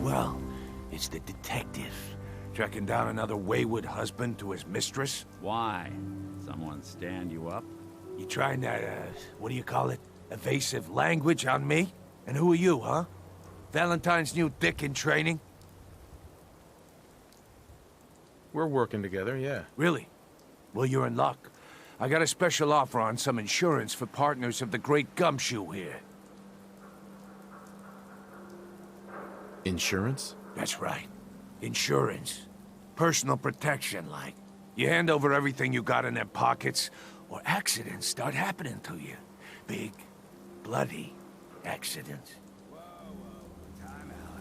Well. It's the detective. Tracking down another wayward husband to his mistress? Why? Someone stand you up? You trying that, what do you call it? Evasive language on me? And who are you, huh? Valentine's new dick in training? We're working together, yeah. Really? Well, you're in luck. I got a special offer on some insurance for partners of the Great Gumshoe here. Insurance? That's right. Insurance. Personal protection, like. You hand over everything you got in their pockets, or accidents start happening to you. Big, bloody accidents. Time out.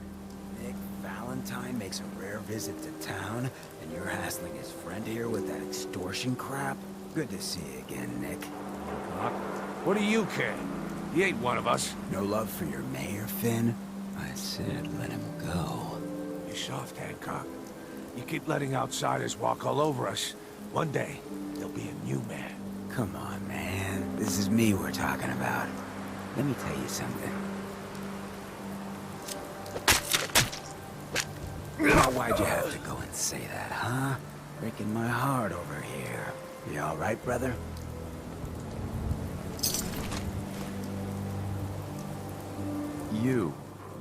Nick Valentine makes a rare visit to town, and you're hassling his friend here with that extortion crap? Good to see you again, Nick. What do you care? He ain't one of us. No love for your mayor, Finn? I said let him go. You soft, Hancock. You keep letting outsiders walk all over us. One day, there'll be a new man. Come on, man. This is me we're talking about. Let me tell you something. Now, why'd you have to go and say that, huh? Breaking my heart over here. You all right, brother?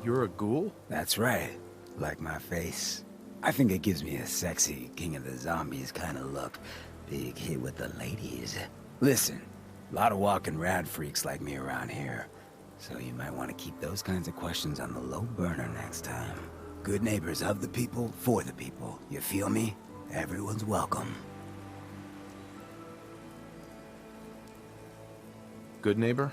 You're a ghoul? That's right. Like my face. I think it gives me a sexy King of the Zombies kind of look. Big hit with the ladies. Listen, a lot of walking rad freaks like me around here. So you might want to keep those kinds of questions on the low burner next time. Good neighbors of the people, for the people. You feel me? Everyone's welcome. Good neighbor?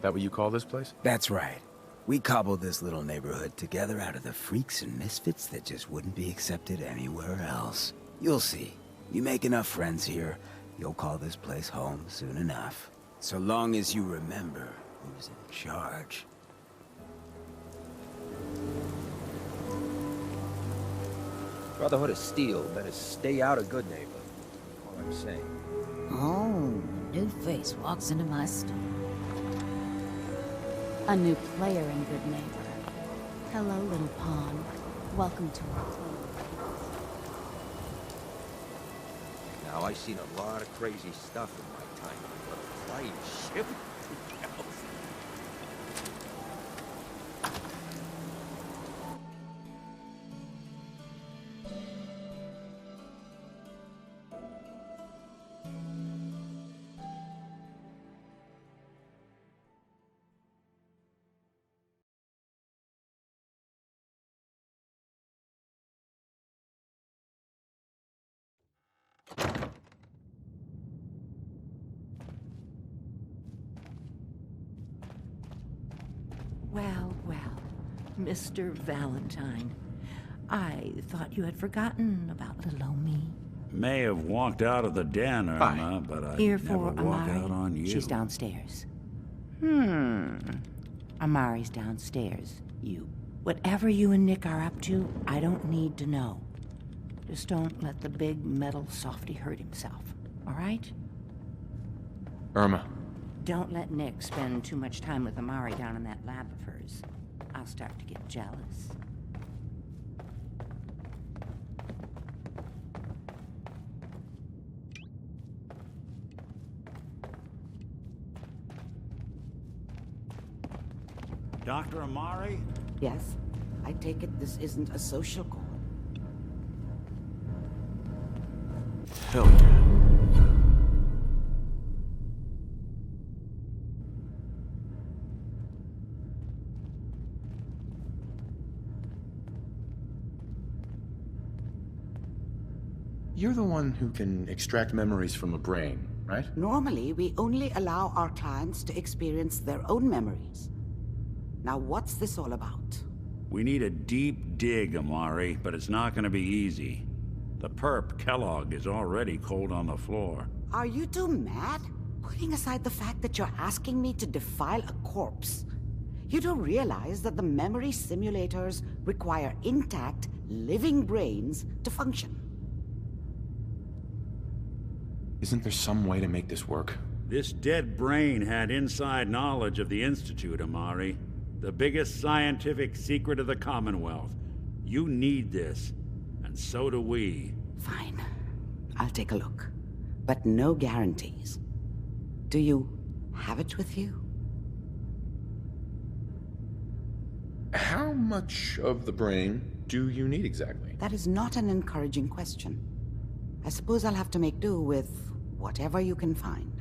That what you call this place? That's right. We cobbled this little neighborhood together out of the freaks and misfits that just wouldn't be accepted anywhere else. You'll see. You make enough friends here, you'll call this place home soon enough. So long as you remember who's in charge. Brotherhood of Steel better stay out of Good Neighbor. All I'm saying. Oh, new face walks into my store. A new player in Good Neighbor. Hello, little pawn. Welcome to our club. Now, I've seen a lot of crazy stuff in my time, but a flying ship? Well, Mr. Valentine. I thought you had forgotten about little old me. May have walked out of the den, Irma, but I Here never for walk Amari. out on you. She's downstairs. Amari's downstairs. Whatever you and Nick are up to, I don't need to know. Just don't let the big metal softy hurt himself, all right? Irma. Don't let Nick spend too much time with Amari down in that lab of hers. I'll start to get jealous. Dr. Amari? Yes? I take it this isn't a social call. Hell yeah. You're the one who can extract memories from a brain, right? Normally, we only allow our clients to experience their own memories. Now, what's this all about? We need a deep dig, Amari, but it's not gonna be easy. The perp, Kellogg, is already cold on the floor. Are you two mad? Putting aside the fact that you're asking me to defile a corpse, you do realize that the memory simulators require intact, living brains to function. Isn't there some way to make this work? This dead brain had inside knowledge of the Institute, Amari. The biggest scientific secret of the Commonwealth. You need this, and so do we. Fine. I'll take a look. But no guarantees. Do you have it with you? How much of the brain do you need exactly? That is not an encouraging question. I suppose I'll have to make do with whatever you can find.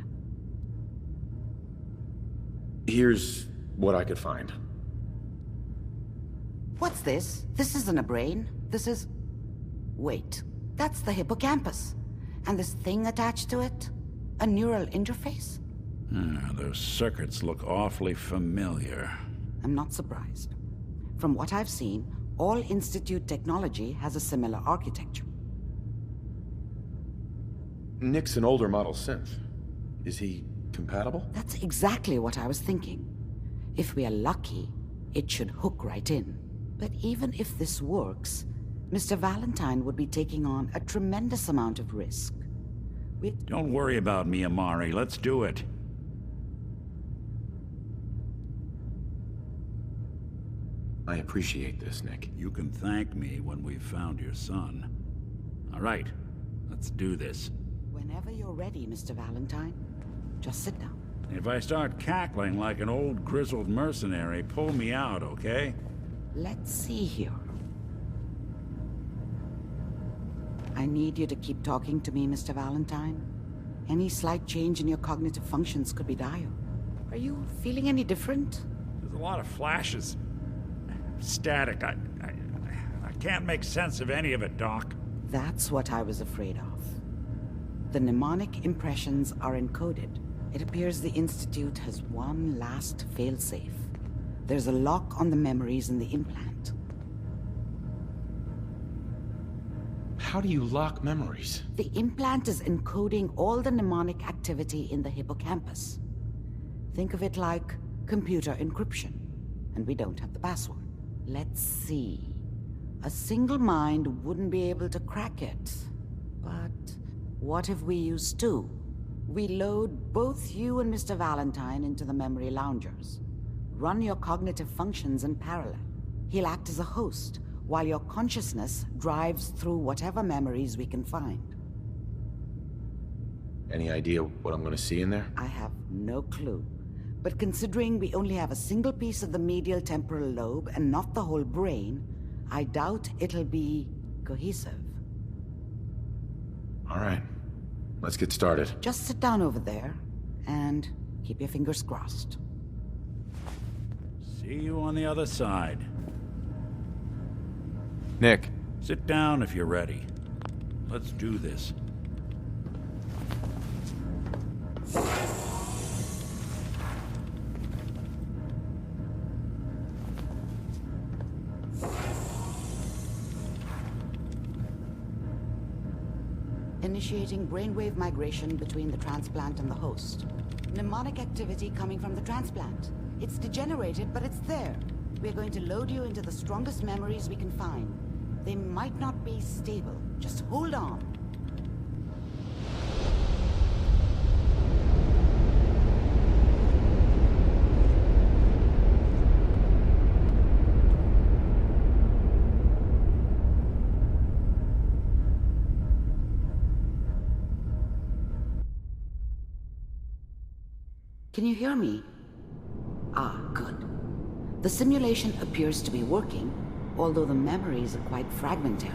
Here's what I could find. What's this? This isn't a brain. This is... Wait. That's the hippocampus. And this thing attached to it? A neural interface? Those circuits look awfully familiar. I'm not surprised. From what I've seen, all Institute technology has a similar architecture. Nick's an older model synth. Is he compatible? That's exactly what I was thinking. If we are lucky, it should hook right in. But even if this works, Mr. Valentine would be taking on a tremendous amount of risk. Don't worry about me, Amari. Let's do it. I appreciate this, Nick. You can thank me when we've found your son. All right, let's do this. Whenever you're ready, Mr. Valentine, just sit down. If I start cackling like an old grizzled mercenary, pull me out, okay? Let's see here. I need you to keep talking to me, Mr. Valentine. Any slight change in your cognitive functions could be dire. Are you feeling any different? There's a lot of flashes. Static. I can't make sense of any of it, Doc. That's what I was afraid of. The mnemonic impressions are encoded. It appears the Institute has one last failsafe. There's a lock on the memories in the implant. How do you lock memories? The implant is encoding all the mnemonic activity in the hippocampus. Think of it like computer encryption, and we don't have the password. Let's see. A single mind wouldn't be able to crack it. But what if we use two? We load both you and Mr. Valentine into the memory loungers. Run your cognitive functions in parallel. He'll act as a host, while your consciousness drives through whatever memories we can find. Any idea what I'm gonna see in there? I have no clue. But considering we only have a single piece of the medial temporal lobe and not the whole brain, I doubt it'll be cohesive. All right, let's get started. Just sit down over there and keep your fingers crossed. See you on the other side. Nick. Sit down if you're ready. Let's do this. Initiating brainwave migration between the transplant and the host. Mnemonic activity coming from the transplant. It's degenerated, but it's there. We're going to load you into the strongest memories we can find. They might not be stable. Just hold on. Can you hear me? Ah, good. The simulation appears to be working, although the memories are quite fragmentary.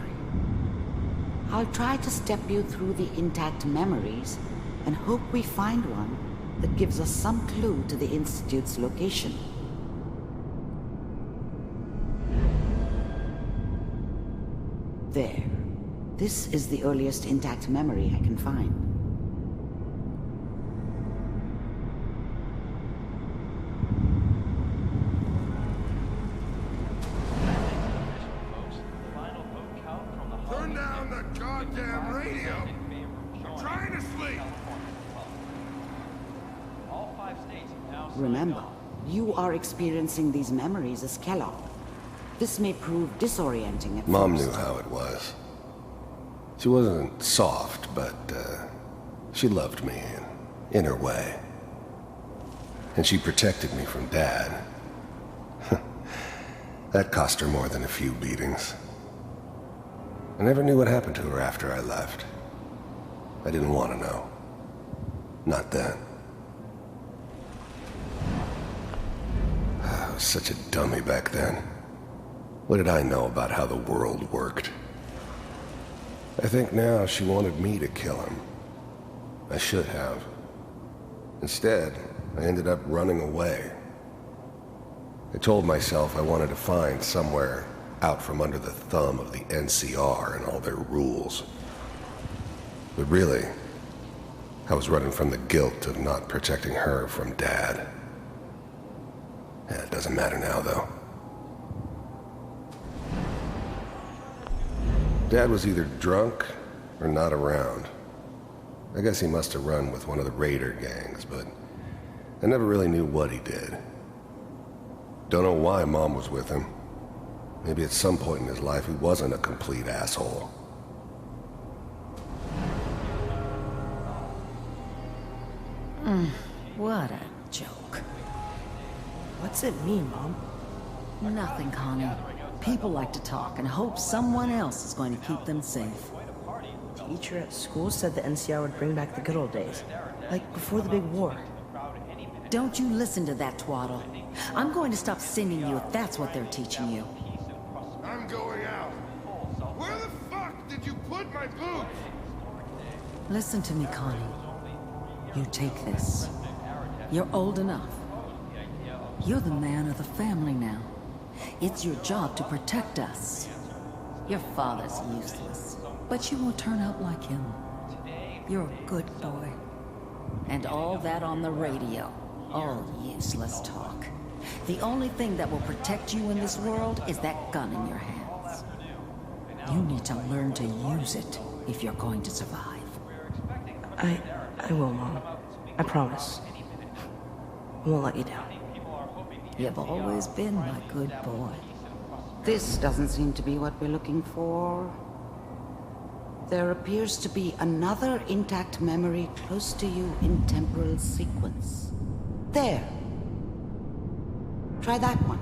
I'll try to step you through the intact memories and hope we find one that gives us some clue to the Institute's location. There. This is the earliest intact memory I can find. Turn down the goddamn radio! I'm trying to sleep! Remember, you are experiencing these memories as Kellogg. This may prove disorienting at Mom first. knew how it was. She wasn't soft, but she loved me in her way. And she protected me from Dad. That cost her more than a few beatings. I never knew what happened to her after I left. I didn't want to know. Not then. I was such a dummy back then. What did I know about how the world worked? I think now she wanted me to kill him. I should have. Instead, I ended up running away. I told myself I wanted to find somewhere out from under the thumb of the NCR and all their rules. But really, I was running from the guilt of not protecting her from Dad. Yeah, it doesn't matter now, though. Dad was either drunk or not around. I guess he must have run with one of the raider gangs, but I never really knew what he did. Don't know why Mom was with him. Maybe at some point in his life he wasn't a complete asshole. What a joke. What's it mean, Mom? Nothing, Connie. People like to talk and hope someone else is going to keep them safe. Teacher at school said the NCR would bring back the good old days. Like before the big war. Don't you listen to that twaddle. I'm going to stop singing you if that's what they're teaching you. I'm going out. Where the fuck did you put my boots? Listen to me, Connie. You take this. You're old enough. You're the man of the family now. It's your job to protect us. Your father's useless, but you won't turn out like him. You're a good boy. And all that on the radio. All useless talk. The only thing that will protect you in this world is that gun in your hands. You need to learn to use it if you're going to survive. I will, Mom. I promise. I won't let you down. You've always been my good boy. This doesn't seem to be what we're looking for. There appears to be another intact memory close to you in temporal sequence. There. Try that one.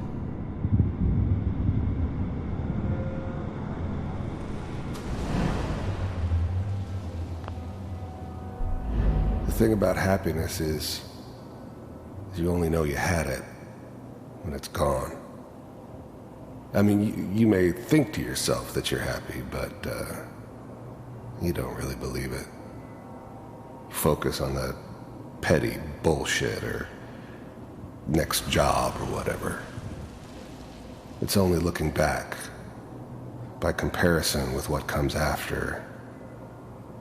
The thing about happiness is you only know you had it when it's gone. I mean, you may think to yourself that you're happy, but you don't really believe it. You focus on that petty bullshit or next job or whatever. It's only looking back, by comparison with what comes after,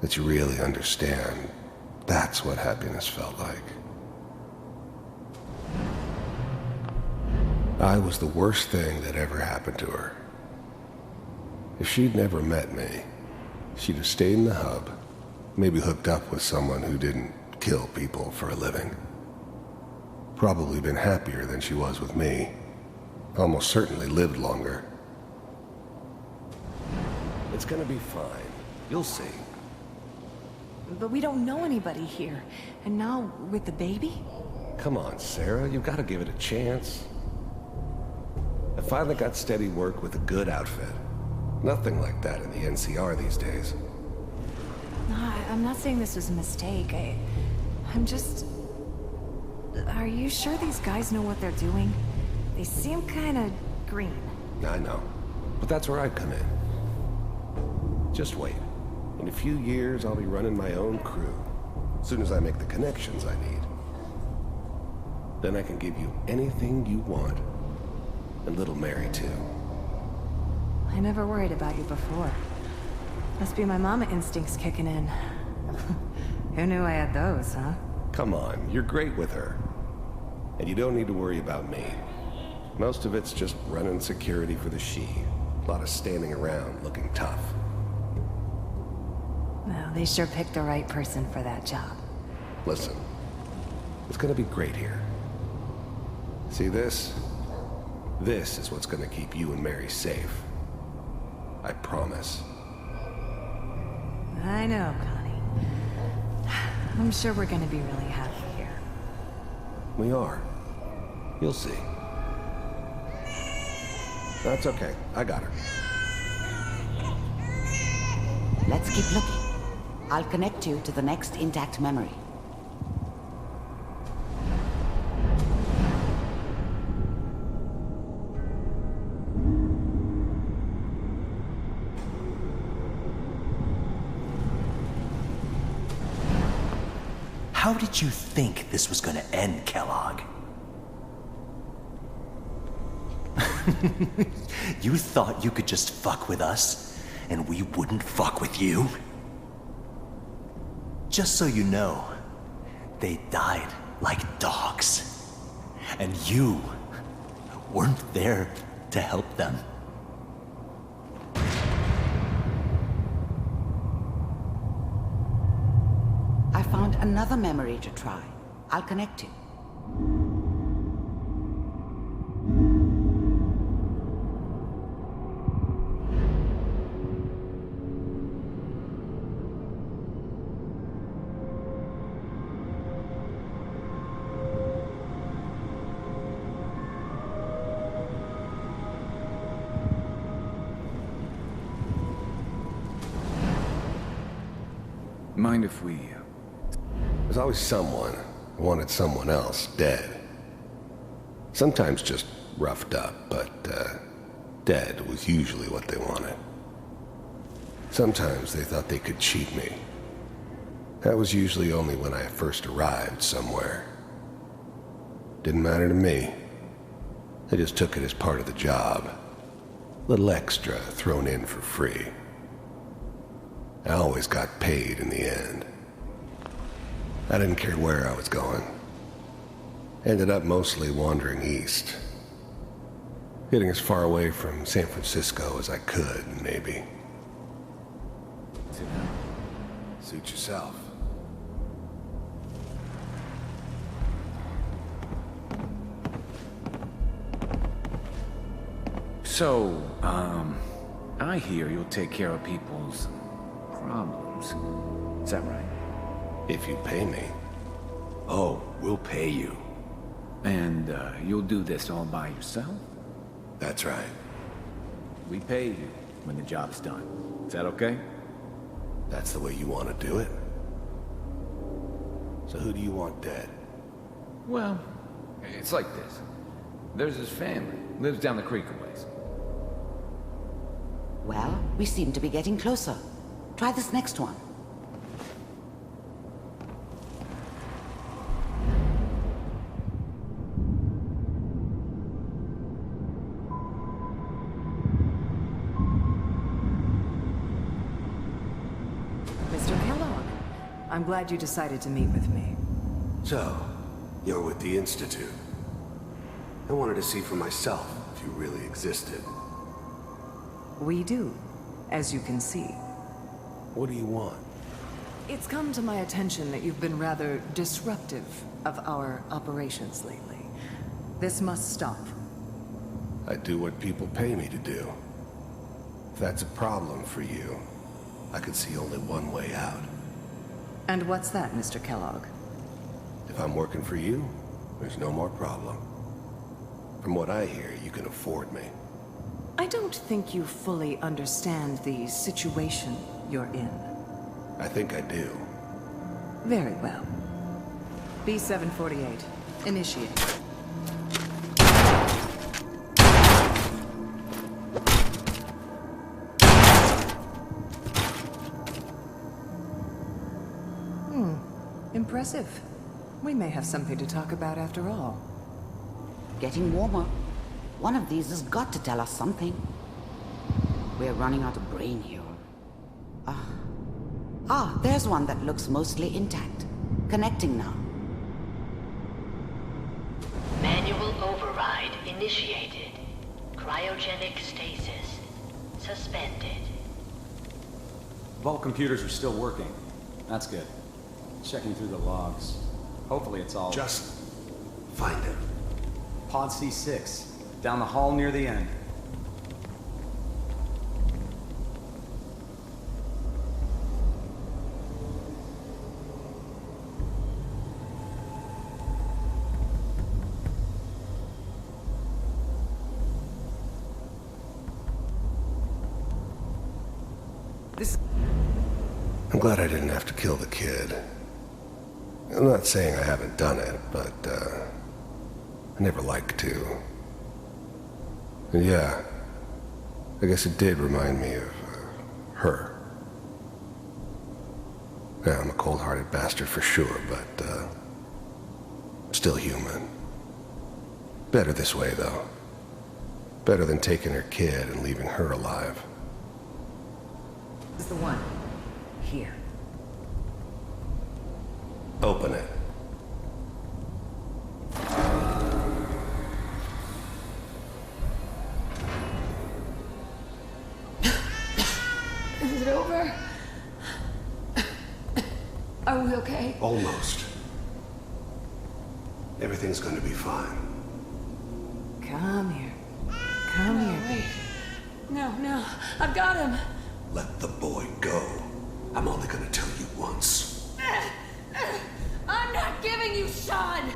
that you really understand that's what happiness felt like. I was the worst thing that ever happened to her. If she'd never met me, she'd have stayed in the hub, maybe hooked up with someone who didn't kill people for a living. Probably been happier than she was with me. Almost certainly lived longer. It's gonna be fine. You'll see. But we don't know anybody here. And now, with the baby? Come on, Sarah, you've got to give it a chance. I finally got steady work with a good outfit. Nothing like that in the NCR these days. No, I'm not saying this was a mistake. I'm just... Are you sure these guys know what they're doing? They seem kind of green. I know, but that's where I come in. Just wait. In a few years, I'll be running my own crew. As soon as I make the connections I need. Then I can give you anything you want. And little Mary, too. I never worried about you before. Must be my mama instincts kicking in. Who knew I had those, huh? Come on, you're great with her. And you don't need to worry about me. Most of it's just running security for the she. A lot of standing around looking tough. Well, they sure picked the right person for that job. Listen, it's gonna be great here. See this? This is what's gonna keep you and Mary safe. I promise. I know, Connie. I'm sure we're gonna be really happy here. We are. You'll see. That's okay. I got her. Let's keep looking. I'll connect you to the next intact memory. How did you think this was gonna end, Kellogg? You thought you could just fuck with us, and we wouldn't fuck with you? Just so you know, they died like dogs. And you weren't there to help them. I found another memory to try. I'll connect you. Mind if we... There's always someone who wanted someone else dead. Sometimes just roughed up, but dead was usually what they wanted. Sometimes they thought they could cheat me. That was usually only when I first arrived somewhere. Didn't matter to me. I just took it as part of the job. Little extra thrown in for free. I always got paid in the end. I didn't care where I was going. Ended up mostly wandering east. Getting as far away from San Francisco as I could, maybe. Suit yourself. So, I hear you'll take care of people's problems. Is that right? If you pay me. Oh, we'll pay you. And, you'll do this all by yourself? That's right. We pay you when the job's done. Is that okay? That's the way you want to do it? So who do you want dead? Well, it's like this. There's his family. Lives down the creek a ways. Well, we seem to be getting closer. Try this next one. Mr. Kellogg, I'm glad you decided to meet with me. So, you're with the Institute. I wanted to see for myself if you really existed. We do, as you can see. What do you want? It's come to my attention that you've been rather disruptive of our operations lately. This must stop. I do what people pay me to do. If that's a problem for you, I could see only one way out. And what's that, Mr. Kellogg? If I'm working for you, there's no more problem. From what I hear, you can afford me. I don't think you fully understand the situation you're in. I think I do. Very well. B-748, initiate. Impressive. We may have something to talk about after all. Getting warmer. One of these has got to tell us something. We're running out of brain here. There's one that looks mostly intact. Connecting now. Manual override initiated. Cryogenic stasis suspended. Vault computers are still working. That's good. Checking through the logs. Hopefully it's all... Just find him. Pod C6. Down the hall near the end. I'm glad I didn't have to kill the kid. I'm not saying I haven't done it, but, I never liked to. And yeah, I guess it did remind me of, her. Yeah, I'm a cold-hearted bastard for sure, but, still human. Better this way, though. Better than taking her kid and leaving her alive. This is the one. Here. Open it. Is it over? Are we okay? Almost. Everything's gonna be fine. Come here. Come here, baby. No, I've got him. Let the boy go. I'm only gonna tell you once. I'm not giving you Sean!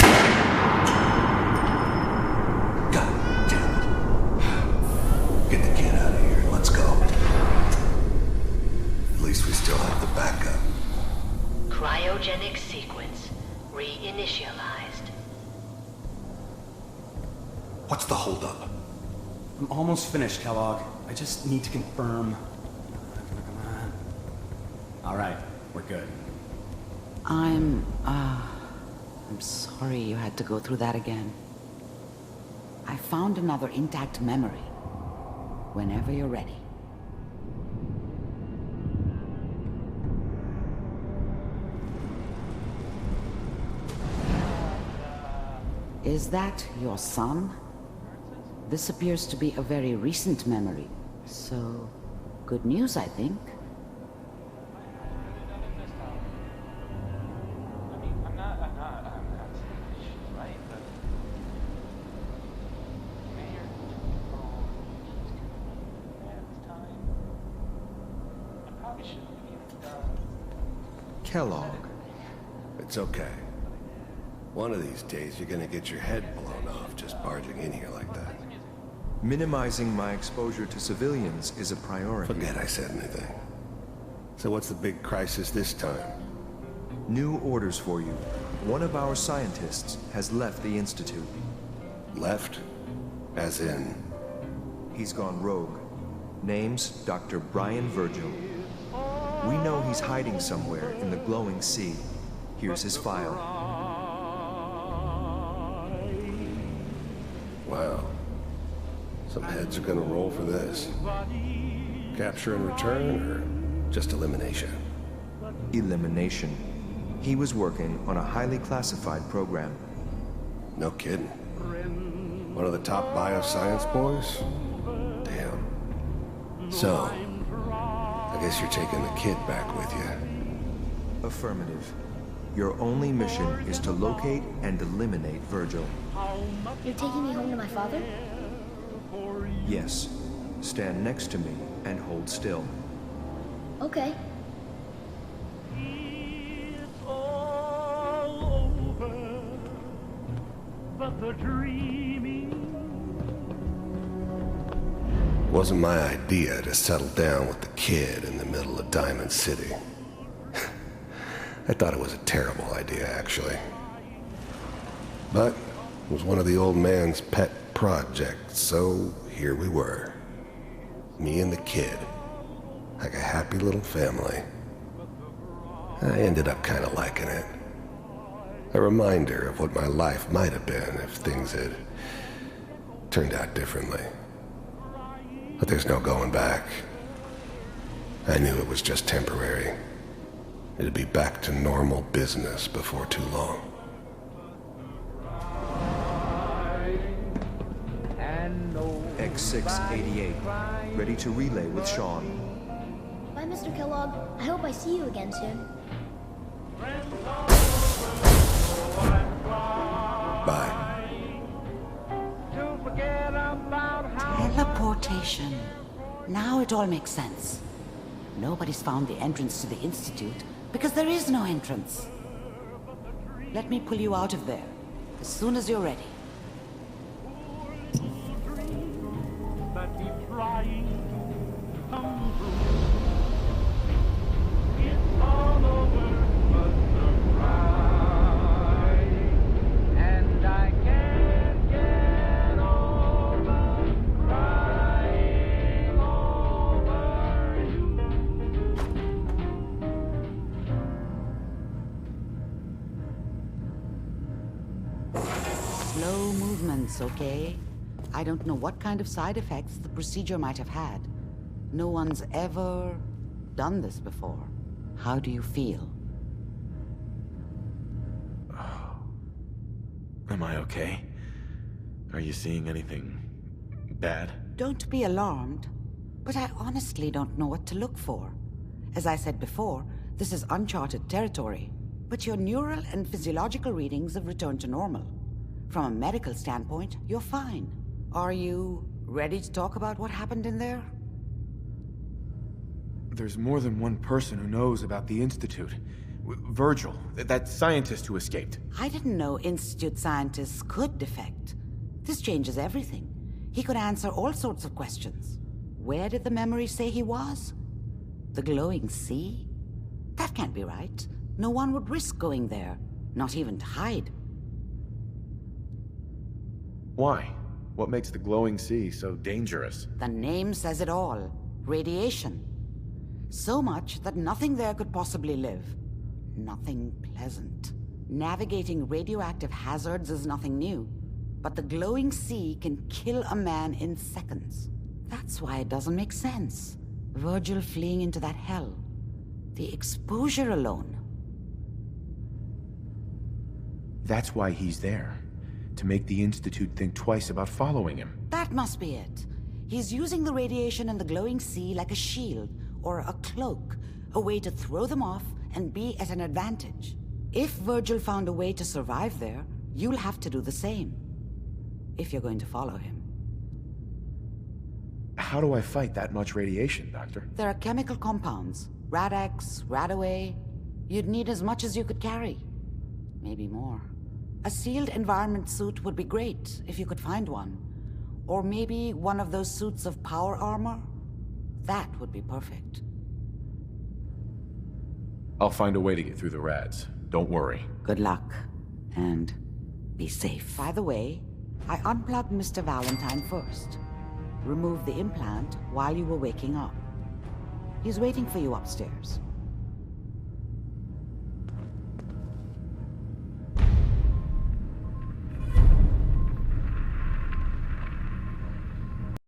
God damn it. Get the kid out of here. Let's go. At least we still have the backup. Cryogenic sequence reinitialized. What's the holdup? I'm almost finished, Kellogg. I just need to confirm. Come on. All right, we're good. I'm sorry you had to go through that again. I found another intact memory. Whenever you're ready. Is that your son? This appears to be a very recent memory, so good news, I think. Kellogg. It's okay. One of these days you're gonna get your head blown off just barging in here like that. Minimizing my exposure to civilians is a priority. Forget I said anything. So what's the big crisis this time? New orders for you. One of our scientists has left the Institute. Left? As in? He's gone rogue. Name's Dr. Brian Virgil. We know he's hiding somewhere in the glowing sea. Here's his file. Wow. Some heads are gonna roll for this. Capture and return, or just elimination? Elimination. He was working on a highly classified program. No kidding. One of the top bioscience boys? Damn. So, I guess you're taking the kid back with you. Affirmative. Your only mission is to locate and eliminate Virgil. You're taking me home to my father? Yes. Stand next to me and hold still. Okay. Wasn't my idea to settle down with the kid in the middle of Diamond City. I thought it was a terrible idea, actually. But it was one of the old man's pet projects, so here we were. Me and the kid. Like a happy little family. I ended up kind of liking it. A reminder of what my life might have been if things had turned out differently. But there's no going back. I knew it was just temporary. It'd be back to normal business before too long. X688, ready to relay with Sean. Bye, Mr. Kellogg. I hope I see you again soon. Bye. Teleportation. Now it all makes sense. Nobody's found the entrance to the Institute because there is no entrance. Let me pull you out of there as soon as you're ready. Slow movements, okay? I don't know what kind of side effects the procedure might have had. No one's ever done this before. How do you feel? Am I okay? Are you seeing anything bad? Don't be alarmed, but I honestly don't know what to look for. As I said before, this is uncharted territory, but your neural and physiological readings have returned to normal. From a medical standpoint, you're fine. Are you ready to talk about what happened in there? There's more than one person who knows about the Institute. Virgil, that scientist who escaped. I didn't know Institute scientists could defect. This changes everything. He could answer all sorts of questions. Where did the memory say he was? The glowing sea? That can't be right. No one would risk going there, not even to hide. Why? What makes the glowing sea so dangerous? The name says it all. Radiation. So much that nothing there could possibly live. Nothing pleasant. Navigating radioactive hazards is nothing new, but the glowing sea can kill a man in seconds. That's why it doesn't make sense. Virgil fleeing into that hell. The exposure alone. That's why he's there. To make the Institute think twice about following him. That must be it. He's using the radiation in the glowing sea like a shield, or a cloak, a way to throw them off and be at an advantage. If Virgil found a way to survive there, you'll have to do the same. If you're going to follow him. How do I fight that much radiation, Doctor? There are chemical compounds. Rad-X, Radaway. You'd need as much as you could carry. Maybe more. A sealed environment suit would be great, if you could find one. Or maybe one of those suits of power armor? That would be perfect. I'll find a way to get through the rads. Don't worry. Good luck. And be safe. By the way, I unplugged Mr. Valentine first. Removed the implant while you were waking up. He's waiting for you upstairs.